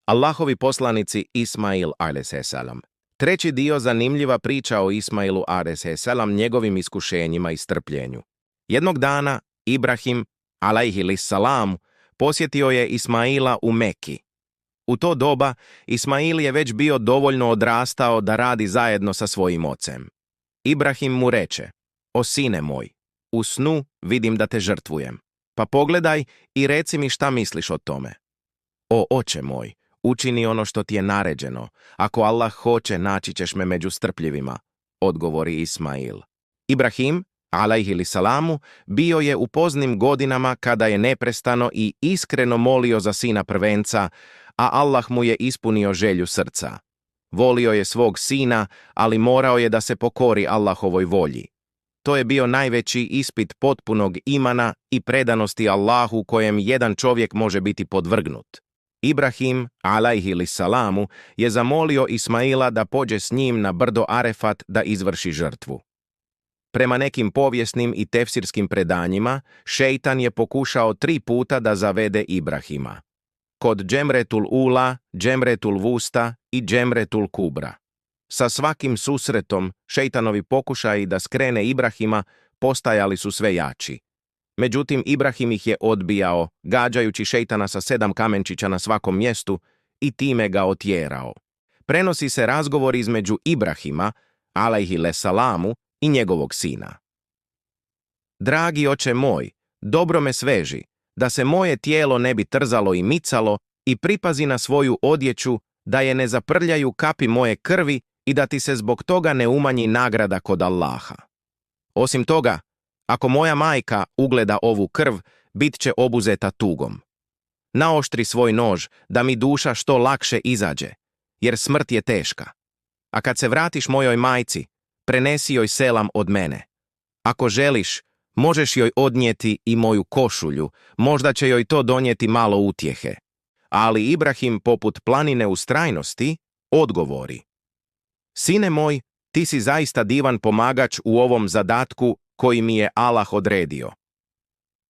Allahovi poslanici Ismail a.s. Treći dio zanimljiva priča o Ismailu a.s. njegovim iskušenjima i strpljenju. Jednog dana Ibrahim a.s. posjetio je Ismaila u Meki. U to doba Ismail je već bio dovoljno odrastao da radi zajedno sa svojim ocem. Ibrahim mu reče: "O sine moj, u snu vidim da te žrtvujem, pa pogledaj i reci mi šta misliš o tome." "O oče moj, učini ono što ti je naređeno, ako Allah hoće naći ćeš me među strpljivima", odgovori Ismail. Ibrahim a.s. bio je u poznim godinama kada je neprestano i iskreno molio za sina prvenca, a Allah mu je ispunio želju srca. Volio je svog sina, ali morao je da se pokori Allahovoj volji. To je bio najveći ispit potpunog imana i predanosti Allahu kojem jedan čovjek može biti podvrgnut. Ibrahim a.s. je zamolio Ismaila da pođe s njim na brdo Arefat da izvrši žrtvu. Prema nekim povijesnim i tefsirskim predanjima, šejtan je pokušao 3 puta da zavede Ibrahima. Kod Džemretul Ula, Džemretul Vusta i Džemretul Kubra. Sa svakim susretom, šejtanovi pokušaji da skrene Ibrahima postajali su sve jači. Međutim, Ibrahim ih je odbijao, gađajući šejtana sa 7 kamenčića na svakom mjestu i time ga otjerao. Prenosi se razgovor između Ibrahima, a.s. i njegovog sina. "Dragi oče moj, dobro me sveži, da se moje tijelo ne bi trzalo i micalo, i pripazi na svoju odjeću, da je ne zaprljaju kapi moje krvi i da ti se zbog toga ne umanji nagrada kod Allaha. Osim toga, ako moja majka ugleda ovu krv, bit će obuzeta tugom. Naoštri svoj nož, da mi duša što lakše izađe, jer smrt je teška. A kad se vratiš mojoj majci, prenesi joj selam od mene. Ako želiš, možeš joj odnijeti i moju košulju, možda će joj to donijeti malo utjehe." Ali Ibrahim, poput planine ustrajnosti, odgovori: "Sine moj, ti si zaista divan pomagač u ovom zadatku koji mi je Allah odredio."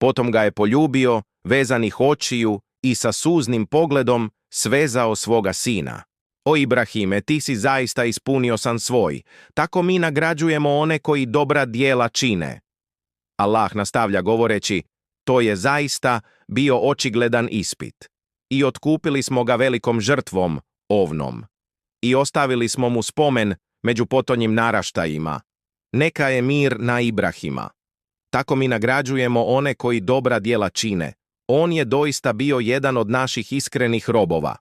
Potom ga je poljubio, vezanih očiju, i sa suznim pogledom svezao svoga sina. "O Ibrahime, ti si zaista ispunio san svoj, tako mi nagrađujemo one koji dobra djela čine." Allah nastavlja govoreći: "To je zaista bio očigledan ispit. I otkupili smo ga velikom žrtvom, ovnom. I ostavili smo mu spomen među potonjim naraštajima. Neka je mir na Ibrahima. Tako mi nagrađujemo one koji dobra djela čine. On je doista bio jedan od naših iskrenih robova."